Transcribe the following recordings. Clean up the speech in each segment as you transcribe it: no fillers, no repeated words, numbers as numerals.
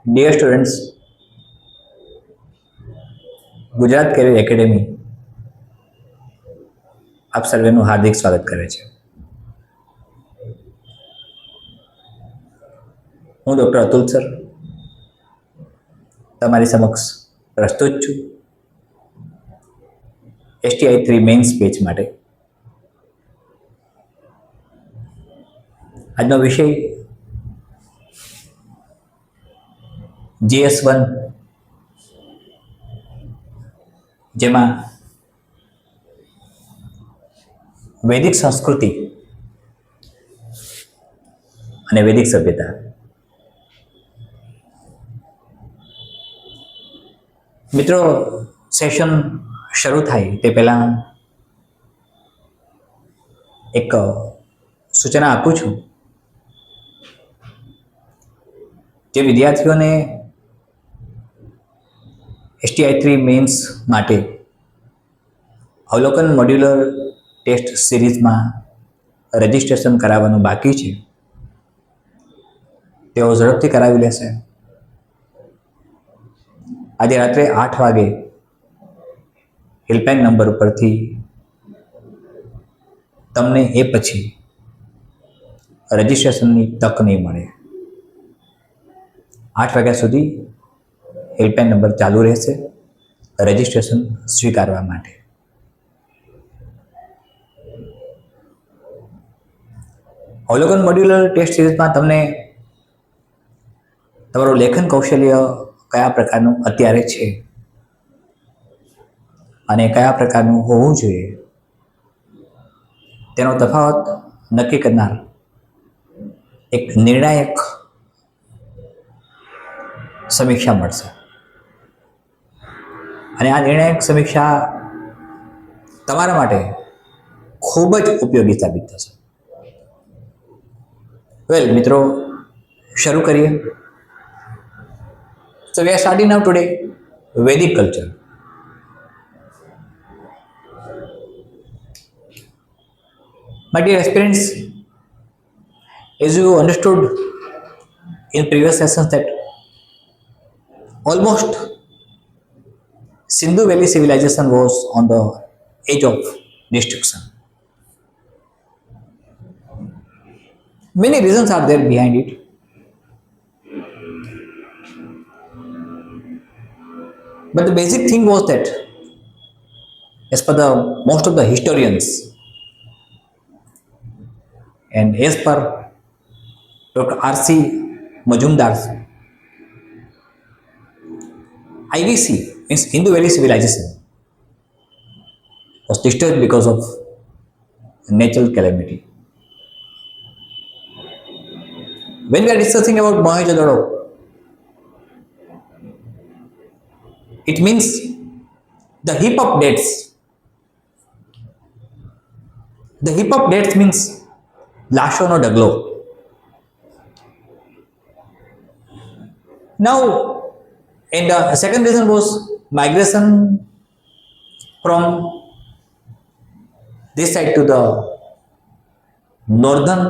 Dear students, Gujarat career academy આપ સર્વેનું હાર્દિક સ્વાગત કરે છે. હું ડૉક્ટર અતુલ સર તમારી સમક્ષ પ્રસ્તુત છું STI3 મેઇન્સ બેચ માટે. આજનો વિષય GS1, જેમાં વૈદિક સંસ્કૃતિ અને વૈદિક સભ્યતા. મિત્રો, સેશન શરૂ થાય તે પહેલાં એક સૂચના આપું છું. જે વિદ્યાર્થીઓને STI3 મેઇન્સ માટે અવલોકન મોડ્યુલર ટેસ્ટ સિરીઝમાં રજિસ્ટ્રેશન કરાવવાનું બાકી છે, તેઓ ઝડપથી કરાવી લેશે. આજે રાત્રે 8 વાગે હેલ્પલાઇન નંબર ઉપરથી તમને એ પછી રજિસ્ટ્રેશનની તક નહીં મળે. 8 વાગ્યા સુધી હેલ્પલાઇન નંબર ચાલુ રહેશે રજિસ્ટ્રેશન સ્વીકારવા માટે. અવલોકન મોડ્યુલર ટેસ્ટ સિરીઝમાં તમને તમારું લેખન કૌશલ્ય કયા પ્રકારનું અત્યારે છે અને કયા પ્રકારનું હોવું જોઈએ તેનો તફાવત નક્કી કરનાર એક નિર્ણાયક સમીક્ષા મળશે. અને આ નિર્ણાયક સમીક્ષા તમારા માટે ખૂબ જ ઉપયોગી સાબિત થશે. વેલ મિત્રો, શરૂ કરીએ. So we are starting now today Vedic culture. My dear aspirants, as you understood in previous sessions that almost Sindhu Valley civilization was on the edge of destruction. Many reasons are there behind it. But the basic thing was that, as per the most of the historians, and as per Dr. R.C. Majumdar's IVC, means Hindu Valley civilization, was disturbed because of natural calamity. When we are discussing about Mohenjo-daro, it means the heap of dates. The heap of dates means Lashono Daglo. Now, and the second reason was migration from this side to the northern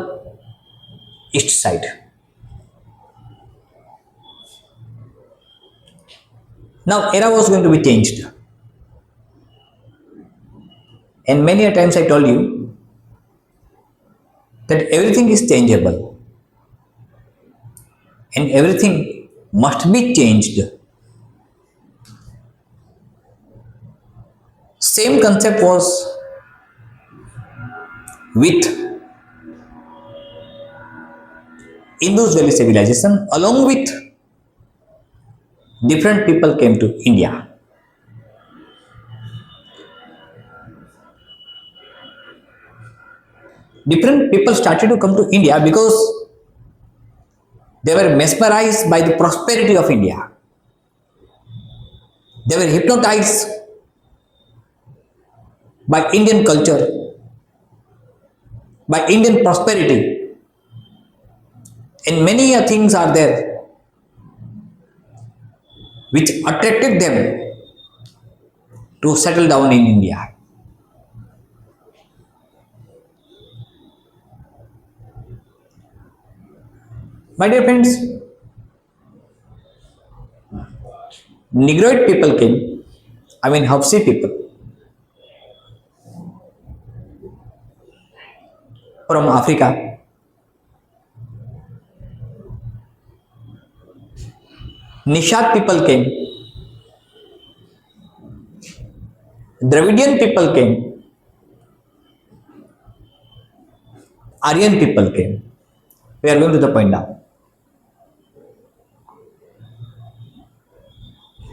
east side. Now, era was going to be changed. And many a times I told you that everything is changeable. And everything must be changed. Same concept was with Indus Valley civilization. Along with different people came to India. Different people started to come to India because they were mesmerized by the prosperity of India. They were hypnotized by Indian culture, by Indian prosperity. And many things are there which attracted them to settle down in India. My dear friends, Negroid people came, I mean Hapsi people from Africa. Nishat people came, Dravidian people came, Aryan people came. We are going to the point now.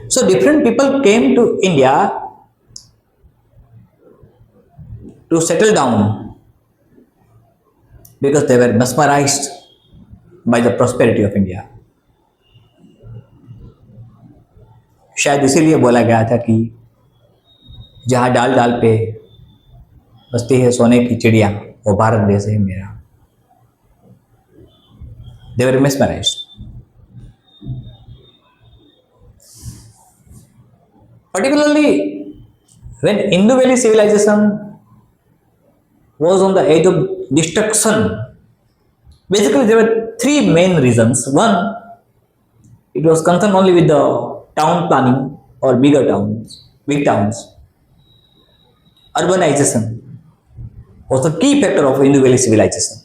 So different people came to India to settle down because they were mesmerized by the prosperity of India. शायद इसीलिए बोला गया था कि जहाँ डाल डाल पे बसती है सोने की चिड़िया वो भारत देश है मेरा. They were mesmerized. Particularly when Indus Valley civilization was on the edge of destruction, basically there were three main reasons. One, it was concerned only with the town planning or big towns. Urbanization was the key factor of Indus Valley civilization.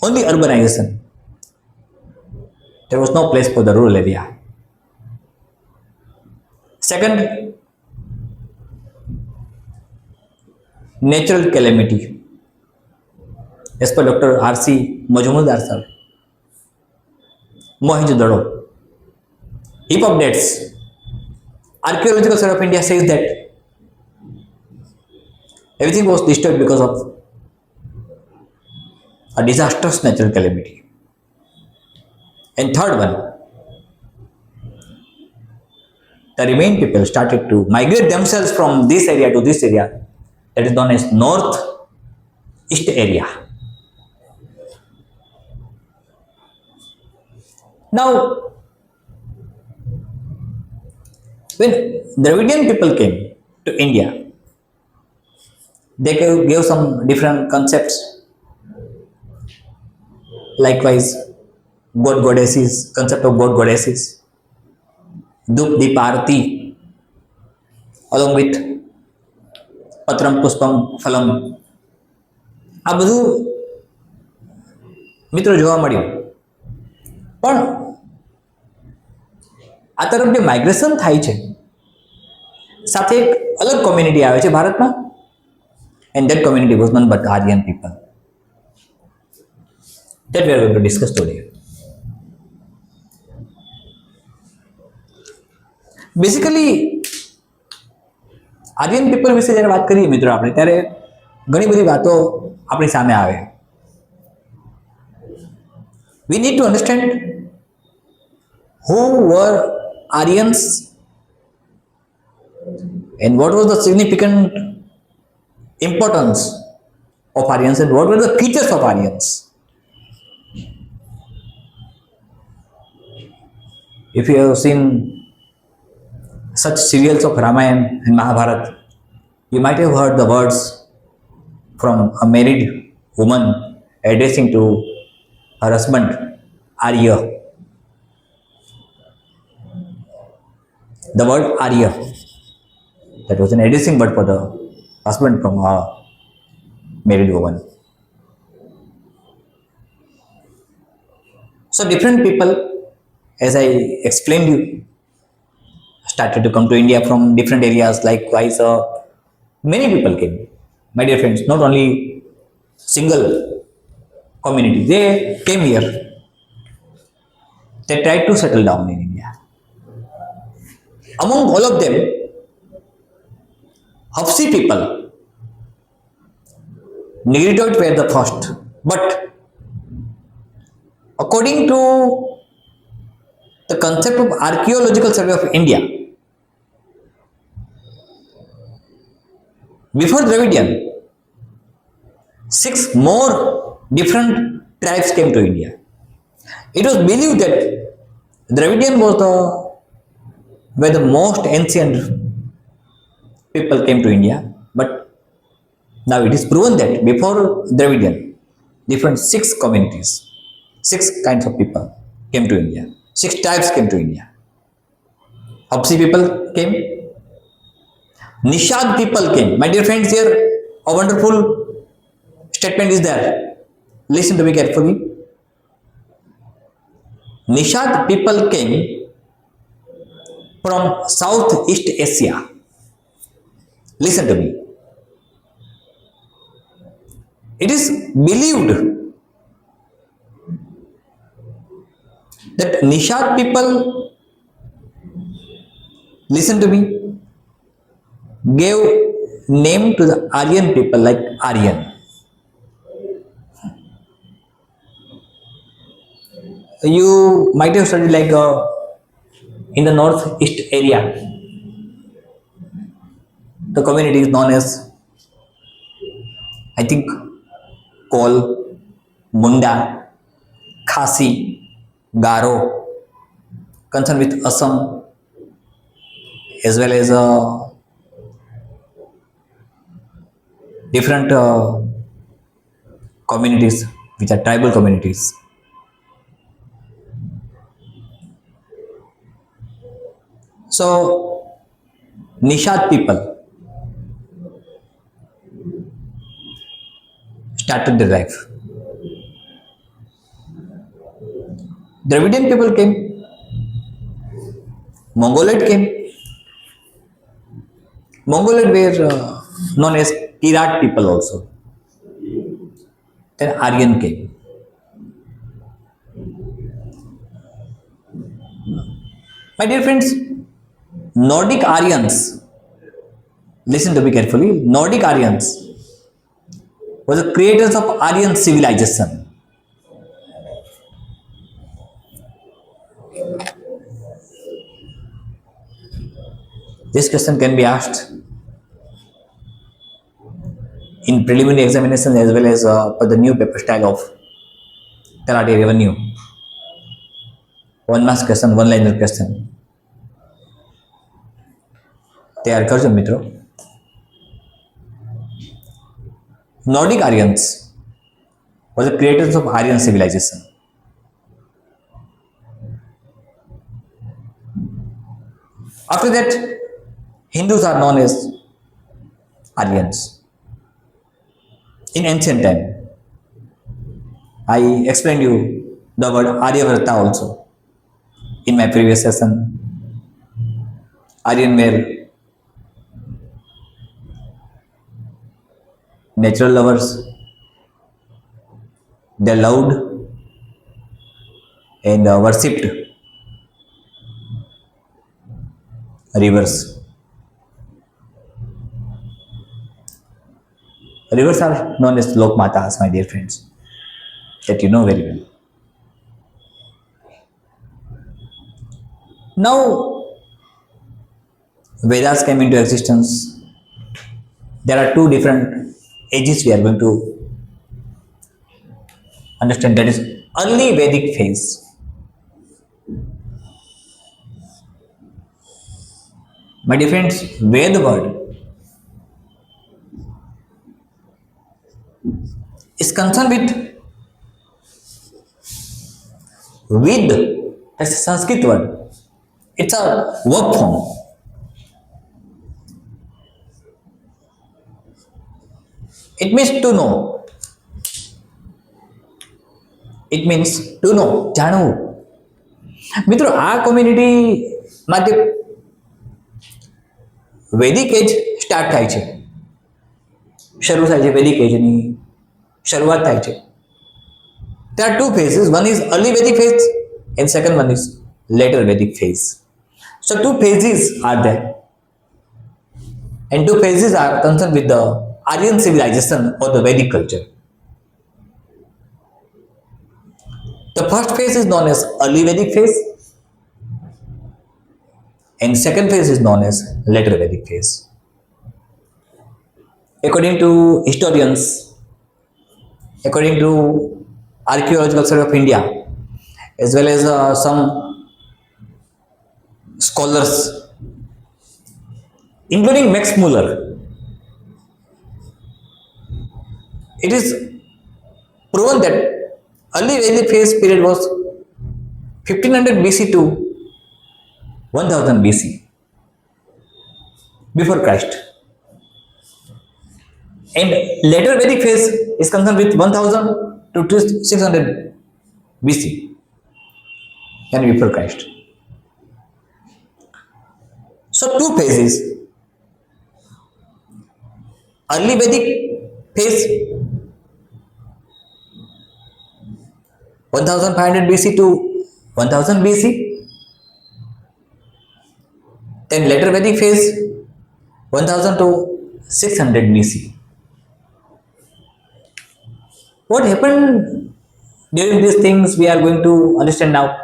Only urbanization. There was no place for the rural area. Second, natural calamity. As per Dr. R.C. Majumdar sir, Mohenjo-daro, heap of deaths. Archaeological Survey of India says that everything was destroyed because of a disastrous natural calamity. And third one, the remaining people started to migrate themselves from this area to this area, that is known as north-east area. Now, when Dravidian people came to India, they gave some different concepts. Likewise, concept of god goddesses, Dup Deep Arati, along with Patram Puspam Phalam. આ બધું મિત્રો જોવા મળ્યું. પણ આ તરફ જે migration થાય છે સાથે એક અલગ કોમ્યુનિટી આવે છે ભારતમાં, and that community was none but Aryan people. That we are going to discuss today. Basically, Aryan people વિશે જ્યારે વાત કરીએ મિત્રો આપણે, ત્યારે ઘણી બધી વાતો આપણી સામે આવે. We need to understand who were Aryans and what was the significant importance of Aryans and what were the features of Aryans. If you have seen such serials of Ramayana and Mahabharata, you might have heard the words from a married woman addressing to her husband, Arya. The word Arya, that was an addressing word for the husband from a married woman. So different people, as I explained you, started to come to India from different areas. Likewise, many people came. My dear friends, not only single community, they came here. They tried to settle down in India. Among all of them, Hapsi people, Negroid were the first. But according to the concept of Archaeological Survey of India, before Dravidian, 6 more different tribes came to India. It was believed that Dravidian was where the most ancient people came to India, but now it is proven that before Dravidian, different 6 communities, 6 kinds of people came to India. 6 tribes came to India. Hapsi people came. Nishad people came. My dear friends, here a wonderful statement is there. Listen to me carefully. Nishad people came from Southeast Asia. Listen to me. It is believed that Nishad people, listen to me, gave name to the Aryan people like Aryan. You might have studied like in the northeast area, the community is known as, I think, Kol, Munda, Khasi, Garo, concerned with Assam, as well as different communities which are tribal communities. So Nishad people started their life. Dravidian people came. Mongoloid came. Mongoloid were known as Kirat people also. Then Aryan came. My dear friends, Nordic Aryans, listen to me carefully, Nordic Aryans were the creators of Aryan civilization. This question can be asked in preliminary examination as well as for the new paper style of Talati Revenue. One mass question, one liner question. तैयार करजो मित्रों. Nordic Aryans were the creators of Aryan civilization. After that, Hindus are known as Aryans. In ancient time, I explained you the word Aryavarta also in my previous session. Aryan were natural lovers. They loved and worshipped rivers. Rivers are known as Lok Matas, my dear friends, that you know very well. Now, Vedas came into existence. There are two different ages we are going to understand. That is early Vedic phase. My dear friends, Ved word is concerned with, that's a Sanskrit word. It's a verb form. It means to know. It means to know, જાણવું. મિત્રો, આ community માટે વૈદિક એજ start થાય છે, શરૂ થાય છે, વૈદિક એજની શરૂઆત થાય છે. There are two phases. One is early Vedic phase and second one is later Vedic phase. So two phases are there. And two phases are concerned with the Aryan civilization or the Vedic culture. The first phase is known as early Vedic phase and second phase is known as later Vedic phase. According to historians, according to Archaeological Survey of India, as well as some scholars, including Max Muller, it is proven that early Vedic phase period was 1500 BC to 1000 BC, before Christ. And later Vedic phase is concerned with 1000 to 600 BC, and before Christ. So two phases. Early Vedic phase 1500 BC to 1000 BC, then later Vedic phase 1000 to 600 BC. What happened during these things we are going to understand now.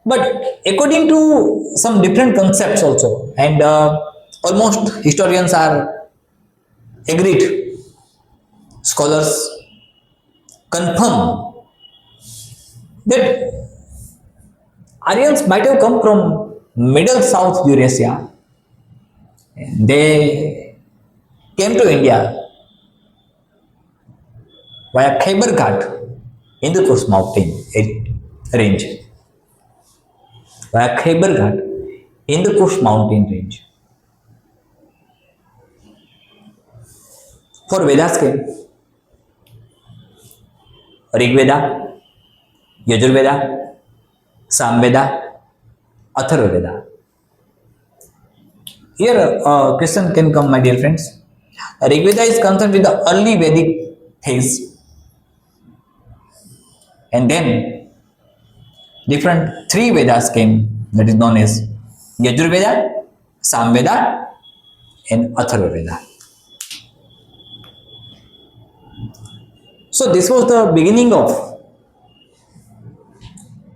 But according to some different concepts also, and almost historians are agreed, scholars confirm that Aryans might have come from Middle South Eurasia. They came to India via Khyber Ghat, Hindu Kush mountain range. Via Khyber Ghat, Hindu Kush mountain range. For Vedas came Rig Veda, Yajurveda, Samveda, Atharva Veda. Here, question can come, my dear friends. Rig Veda is concerned with the early Vedic phase, and then different three Vedas came, that is known as Yajurveda, Samveda, and Atharva Veda. So this was the beginning of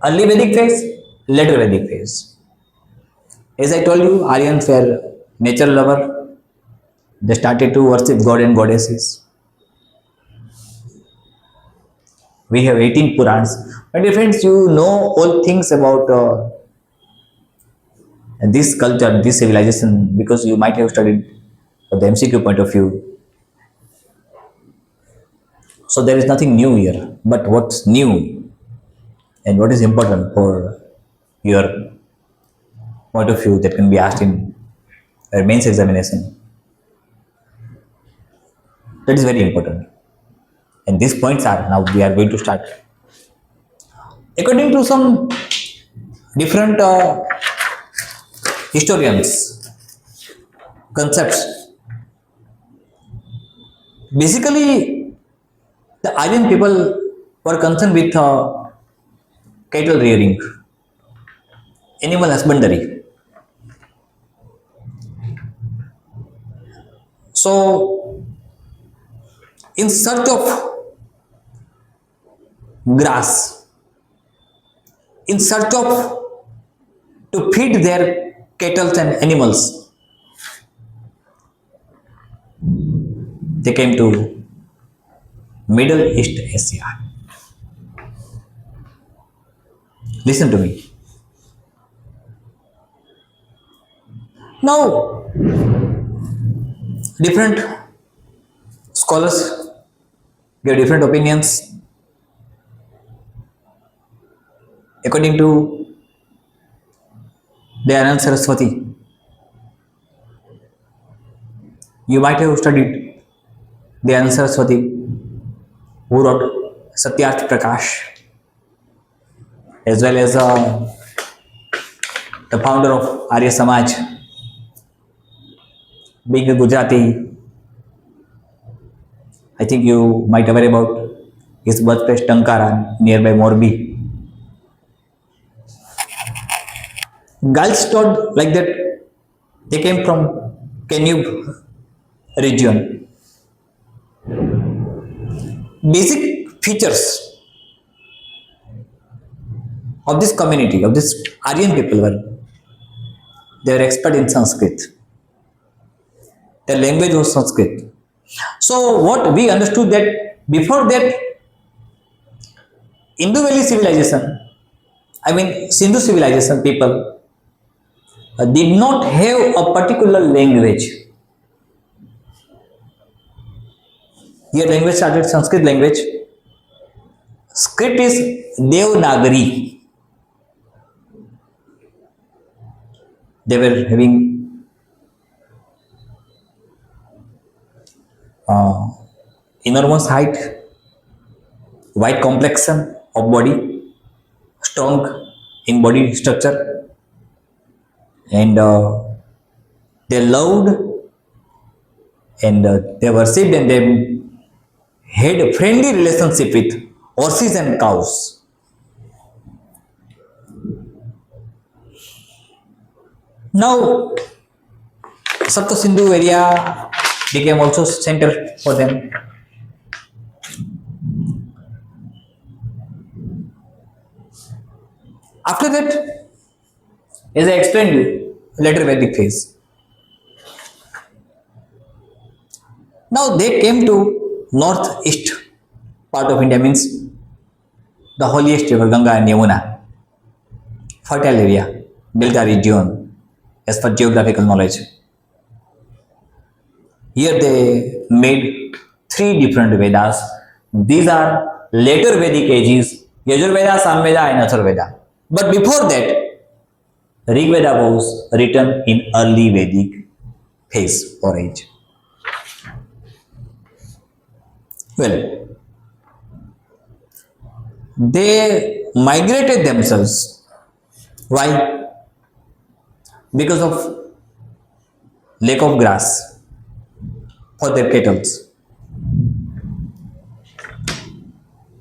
early Vedic phase, later Vedic phase. As I told you, Aryans were nature lover. They started to worship god and goddesses. We have 18 Purans. My dear friends, you know all things about this culture, this civilization, because you might have studied from the MCQ point of view. So there is nothing new here. But what's new and what is important for your point of view that can be asked in a mains examination, that is very important. And these points are now we are going to start. According to some different historians, concepts, basically the Aryan people were concerned with cattle rearing, animal husbandry. So, in search of grass, in search of to feed their cattle and animals, they came to Middle East Asia. Listen to me. Now, different scholars give different opinions. According to Dayanand Saraswati, you might have studied Dayanand Saraswati, who wrote Satyarth Prakash, as well as the founder of Arya Samaj, being a Gujarati. I think you might aware about his birthplace Tankara, nearby Morbi. Girls told like that they came from Canube region. Basic features of this community, of this Aryan people were, they were expert in Sanskrit. Their language was Sanskrit. So what we understood that before that Indus Valley civilization, I mean Sindhu civilization people did not have a particular language. Here language started Sanskrit language. Script is Devanagari. They were having enormous height, white complexion of body, strong in body structure, and they loved and they worshipped and they had a friendly relationship with horses and cows. Now, Sapta area became also center for them. After that, as I explained you, later Vedic phase. Now they came to northeast part of India, means the holiest river Ganga and Yamuna, fertile area, Delta region, as per geographical knowledge. Here they made three different Vedas. These are later Vedic ages, Yajurveda, Samveda and Atharvaveda. But before that, Rig Veda was written in early Vedic phase or age. Well, they migrated themselves. Why? Because of lack of grass for their cattle.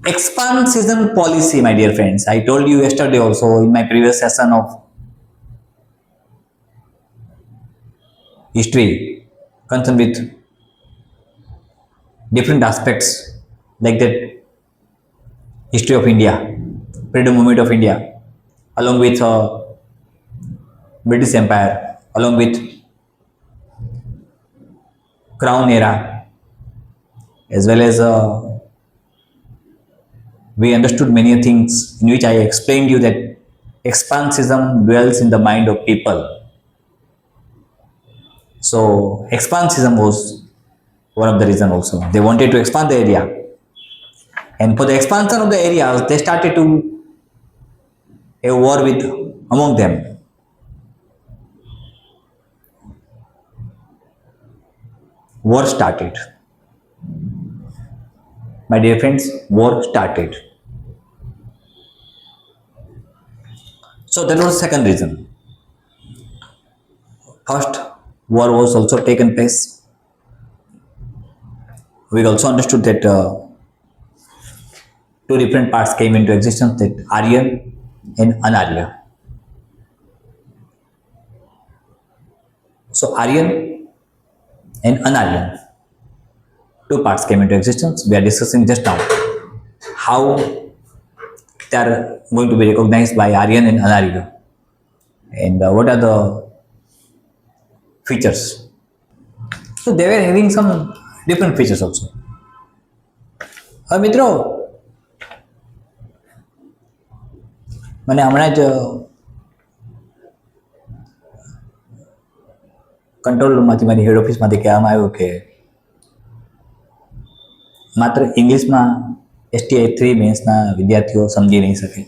Expansion policy, my dear friends. I told you yesterday also in my previous session of history concerned with different aspects like that history of India, freedom movement of India, along with British Empire, along with Crown era, as well as we understood many things in which I explained you that expansionism dwells in the mind of people. So expansionism was one of the reason also. They wanted to expand the area. And for the expansion of the areas, they started to have war with among them. War started. My dear friends, war started. So that was the second reason. First, war was also taken place. We also understood that two different parts came into existence, that Aryan and Anarya. So Aryan and Anaryan, two parts came into existence. We are discussing just now how they are going to be recognized by Aryan and Anarya, and what are the features. So they were having some different features also. હવે મિત્રો, મને હમણાં જ control રૂમમાંથી, મારી હેડ ઓફિસમાંથી કહેવામાં આવ્યું કે માત્ર ઇંગ્લિશમાં STI 3 મેન્સના વિદ્યાર્થીઓ સમજી નહીં શકે.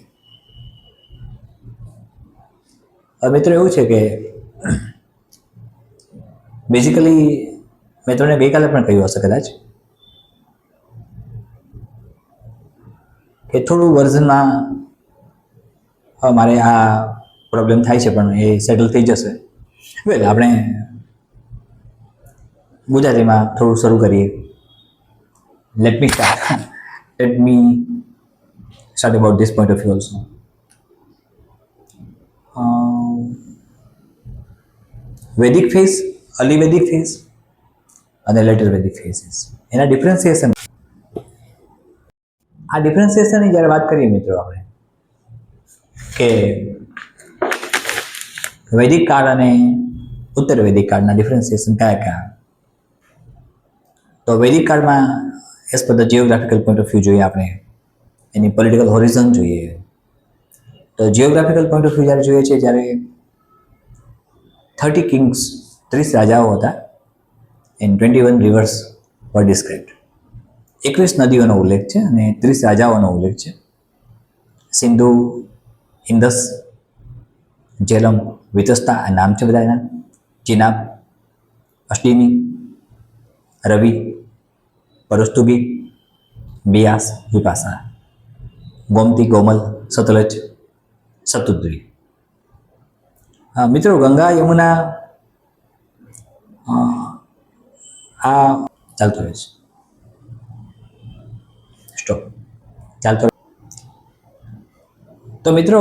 હવે મિત્રો એવું છે કે બેઝિકલી મેં તમને ગઈકાલે પણ કહ્યું હશે કદાચ કે થોડું વર્ઝનમાં મારે આ પ્રોબ્લેમ થાય છે, પણ એ સેટલ થઈ જશે. વેલ, આપણે ગુજરાતીમાં થોડું શરૂ કરીએ. Let me start about this point of view also. Vedic phase, early Vedic phase and the later Vedic phases. એના ડિફરન્સિએશન, આ ડિફરન્સિએશનની જ્યારે વાત કરીએ મિત્રો આપણે કે વૈદિક કાળ અને ઉત્તર વૈદિક કાળના ડિફરન્સિએશન કયા કયા. તો વૈદિક કાળમાં as per the geographical point of view જોઈએ આપણે, એની પોલિટિકલ હોરિઝન જોઈએ. તો જીઓગ્રાફિકલ પોઈન્ટ ઓફ વ્યૂ જ્યારે જોઈએ છે ત્યારે 30 કિંગ્સ, 30 રાજાઓ હતા, એન્ડ 21 રિવર્સ વર ડિસ્ક્રાઇબ્ડ. 21 નદીઓનો ઉલ્લેખ છે અને 30 રાજાઓનો ઉલ્લેખ છે. સિંધુ, ઇન્દસ, ઝેલમ વિતસ્તા આ નામ છે બધા એના, ચિનાબ, અષ્ટિની, રવિ, પરુસ્તુગી, બિયાસ, વિપાસા, ગોમતી, ગોમલ, સતલજ, સતુદ્રી. મિત્રો ગંગા યમુના આ ચાલતું રહે છે. સ્ટોપ. ચાલતો. તો મિત્રો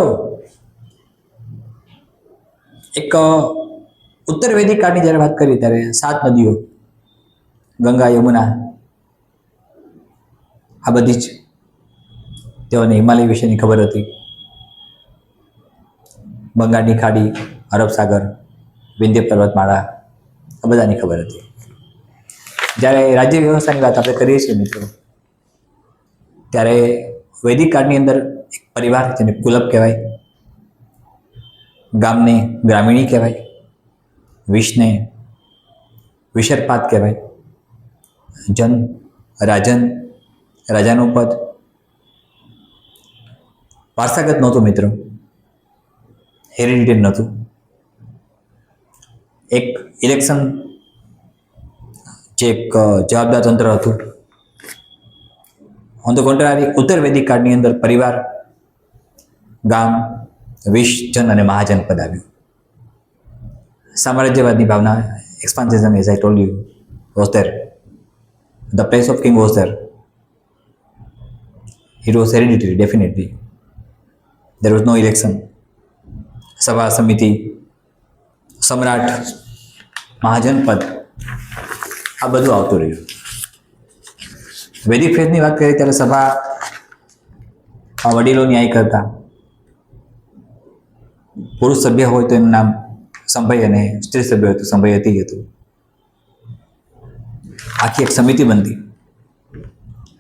એક ઉત્તર વૈદિક કાળની જ્યારે વાત કરી ત્યારે 7 નદીઓ ગંગા, યમુના આ બધી જ તેઓને હિમાલય વિશેની ખબર હતી. બંગાળની ખાડી, અરબ સાગર, વિંધ્ય પર્વતમાળા આ બધાની ખબર હતી. જ્યારે રાજ્ય વ્યવસ્થાની વાત આપણે કરીએ છીએ મિત્રો, ત્યારે વૈદિક કાળની અંદર એક પરિવાર જેને કુલપ કહેવાય, ગામને ગ્રામીણી કહેવાય, વિષને વિશરપાત કહેવાય, જન રાજન રાજાનું પદ. વારસાગત નહોતું મિત્રો, હેરિડિટેડ નહોતું. એક ઇલેક્શન જે એક જવાબદાર તંત્ર હતું. ઓન ધ કોન્ટ્રારી ઉત્તર વૈદિક કાળની અંદર પરિવાર, ગામ, વિષ, જન અને મહાજન પદ આવ્યું. સામ્રાજ્યવાદની ભાવના, expansionism, as I told you, was there. The place of king was there. It was hereditary, definitely. There was no election. સભા, સમિતિ, સમ્રાટ, મહાજન પદ આ બધું આવતું રહ્યું. વૈદિક ફેઝની વાત કરીએ ત્યારે સભા વડીલો ન્યાય કરતા. પુરુષ સભ્ય હોય તો એનું નામ સંભય અને સ્ત્રી સભ્ય હોય તો સંભયતી હતું. આખી એક સમિતિ બનતી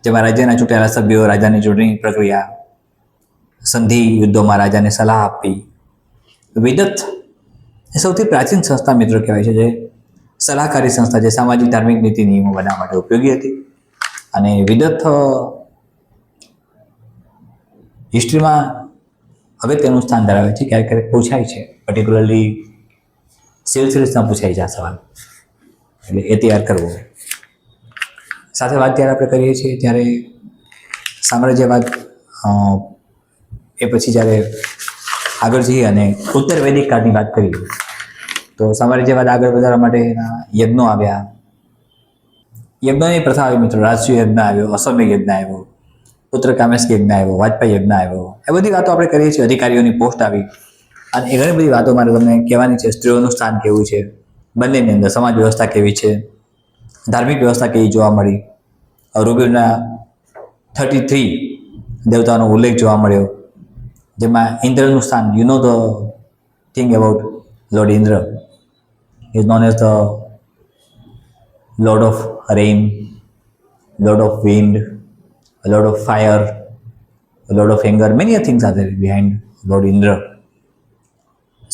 જેમાં રાજ્યના ચૂંટાયેલા સભ્યો, રાજાની ચૂંટણી પ્રક્રિયા, સંધિ યુદ્ધોમાં રાજાને સલાહ આપવી. વિદત એ સૌથી પ્રાચીન સંસ્થા મિત્રો કહેવાય છે, જે સલાહકારી સંસ્થા, જે સામાજિક ધાર્મિક નીતિ નિયમો બનાવવા માટે ઉપયોગી હતી. અને વિદત હિસ્ટ્રીમાં હવે તેનું સ્થાન ધરાવે છે. ક્યારેક ક્યારેક પૂછાય છે, પર્ટિક્યુલરલી સિવિલ સર્વિસમાં પૂછાય છે આ સવાલ, એટલે એ તૈયાર કરવો. સાથે વાત જ્યારે આપણે કરીએ છીએ ત્યારે સામ્રાજ્યવાદ એ પછી જ્યારે આગળ જઈએ અને ઉત્તર વૈદિક કાળની વાત કરીએ તો સામ્રાજ્યવાદ આગળ વધારવા માટેના યજ્ઞો આવ્યા. યજ્ઞની પ્રથા આવી મિત્રો. રાજસૂય યજ્ઞ આવ્યો, અશ્વમેઘ યજ્ઞ આવ્યો, પુત્ર કામેસ્ક યજ્ઞ આવ્યો, વાજપેયી યજ્ઞ આવ્યો. એ બધી વાતો આપણે કરીએ છીએ. અધિકારીઓની પોસ્ટ આવી અને એ ઘણી બધી વાતો મારે તમને કહેવાની છે. સ્ત્રીઓનું સ્થાન કેવું છે બંનેની અંદર, સમાજ વ્યવસ્થા કેવી છે, ધાર્મિક વ્યવસ્થા કેવી જોવા મળી. ઋગ્વેદના 33 દેવતાઓનો ઉલ્લેખ જોવા મળ્યો, જેમાં ઇન્દ્રનું સ્થાન, you know the thing about lord Indra is known as the lord of rain, lord of wind, lord of fire, lord of anger. Many things are there behind Lord Indra.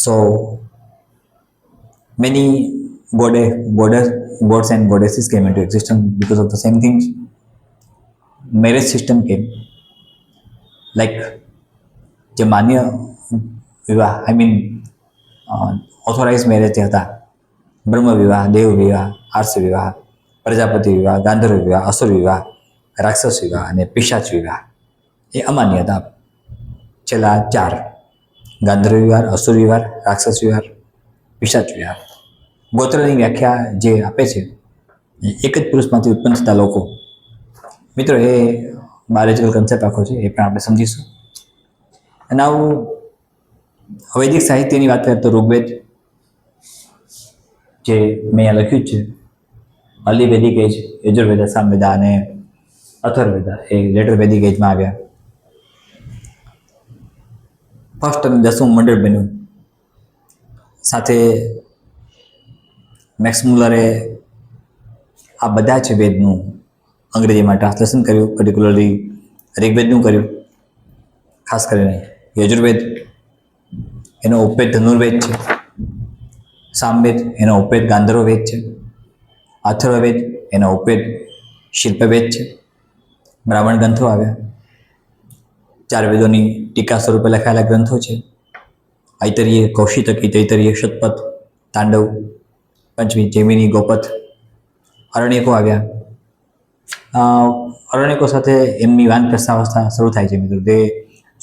So many gods and goddesses came into existence because of the same things. Marriage system came, like જે માન્ય વિવાહ, I mean authorise marriage જે હતા, બ્રહ્મ વિવાહ, દેવ વિવાહ, આર્ષ વિવાહ, પ્રજાપતિ વિવાહ, ગાંધર્વ વિવાહ, અસુર વિવાહ, રાક્ષસ વિવાહ અને પિશાચ વિવાહ એ અમાન્ય હતા. છેલ્લા 4 ગાંધર્વ વિવાહ, અસુર વિવાહ, રાક્ષસ વિવાહ, પિશાચ વિવાહ. ગોત્રની વ્યાખ્યા જે આપે છે એક જ પુરુષમાંથી ઉત્પન્ન થતા લોકો. મિત્રો એ બાયોલોજીકલ કન્સેપ્ટ આખો છે, એ પણ આપણે સમજીશું. અને આવું વૈદિક સાહિત્યની વાત કરીએ તો ઋગ્વેદ જે મેં અહીંયા લખ્યું જ છે, અર્લી વૈદિક એજ, યજુર્વેદા, સામવેદા અને અથર્વવેદા એ લેટર વૈદિક એજમાં આવ્યા. ફર્સ્ટ અને 10મું મંડળ બન્યું. સાથે મેક્સ મુલરે આ બધા જ વેદનું અંગ્રેજીમાં ટ્રાન્સલેશન કર્યું, પર્ટિક્યુલરલી ઋગ્વેદનું કર્યું. ખાસ કરીને યજુર્વેદ એનો ઉપવેદ ધનુર્વેદ છે, સામવેદ એનો ઉપવેદ ગાંધર્વ વેદ છે, અથર્વવેદ એનો ઉપવેદ શિલ્પવેદ છે. બ્રાહ્મણ ગ્રંથો આવ્યા, 4 વેદોની ટીકા સ્વરૂપે લખાયેલા ગ્રંથો છે. ऐतरीय कौशितकी तैतरीय शतपथ तांडव पंचमी जैमिनी ગોપથ અરણ્યકો આવ્યા. અરણ્યકો સાથે એમની વાનપ્રસ્થાવસ્થા શરૂ થાય છે મિત્રો. They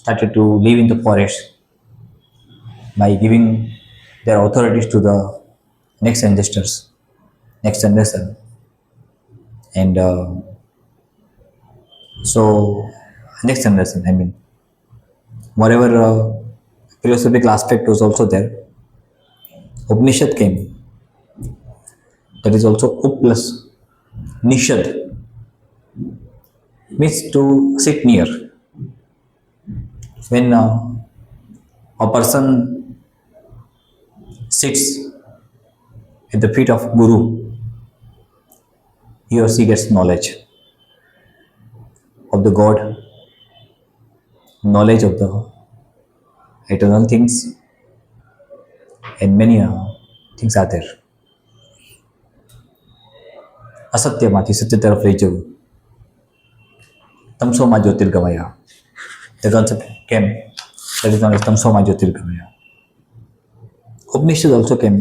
started to live in the forest by giving their authorities to the next ancestors, next generation. And so next generation, I mean, whatever philosophical aspect was also there. Upanishad came. That is also up plus nishad, means to sit near. When a person sits at the feet of Guru, he or she gets knowledge of the God, knowledge of the eternal things, and many things are there. અસત્યમાંથી સત્ય તરફ લઈ જવું. તમસોમાં જ્યોતિર્ગમય. The concept came, that is known as તમસોમાં જ્યોતિર્ગમય. Upanishad also came.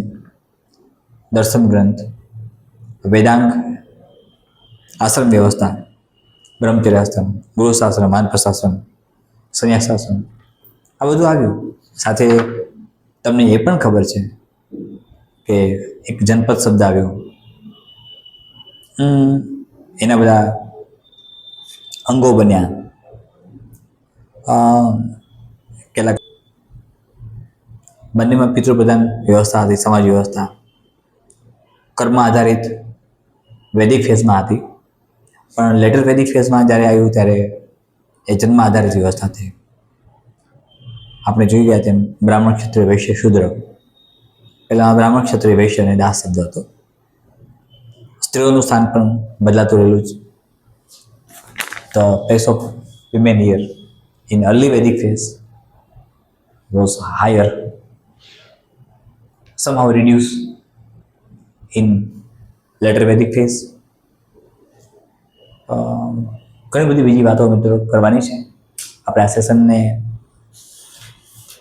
દર્શન ગ્રંથ, વેદાંગ, આશ્રમ વ્યવસ્થા, બ્રહ્મચર્યાશ્રમ, ગૃહસ્થાશ્રમ, વાનપ્રસ્થાશ્રમ, સંન્યાસાશ્રમ, આ બધું આવ્યું. સાથે તમને એ પણ ખબર છે કે એક જનપદ શબ્દ આવ્યો. એના બધા અંગો બન્યા. કેટલાક બંનેમાં પિતૃપ્રધાન વ્યવસ્થા હતી, સમાજ વ્યવસ્થા કર્મ આધારિત વૈદિક ફેઝમાં હતી. પણ લેટર વૈદિક ફેઝમાં જ્યારે આવ્યું ત્યારે એ જન્મ આધારિત વ્યવસ્થા થઈ. આપણે જોઈ ગયા તેમ બ્રાહ્મણ, ક્ષત્રિય, વૈશ્ય, શૂદ્ર. પહેલાં બ્રાહ્મણ, ક્ષત્રિય, વૈશ્ય અને દાસ શબ્દ હતો. સ્ત્રીઓનું સ્થાન પણ બદલાતું રહેલું છે. The place of women here in early Vedic phase was higher, somehow reduced in later Vedic phase. ઘણી બધી બીજી વાતો મિત્રો કરવાની છે. આપણે આ સેશનને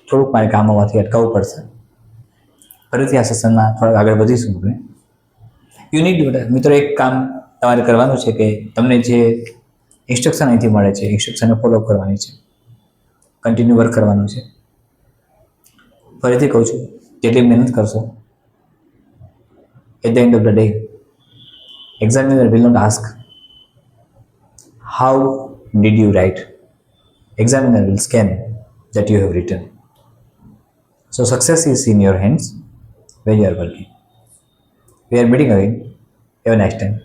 થોડુંક મારે કામ હોવાથી અટકાવવું પડશે. ફરીથી આ સેશનમાં થોડાક આગળ વધીશું આપણે. યુનિટ મિત્રો એક કામ તમારે કરવાનું છે કે તમને જે ઇન્સ્ટ્રક્શન અહીંથી મળે છે, ઇન્સ્ટ્રક્શનને ફોલો કરવાની છે, કન્ટિન્યુ વર્ક કરવાનું છે. ફરીથી કહું છું, જેટલી મહેનત કરશો, at the end of the day, examiner will not ask, how did you write? Examiner will scan that you have written. So success is in your hands when you are working. We are meeting again. Have a nice time.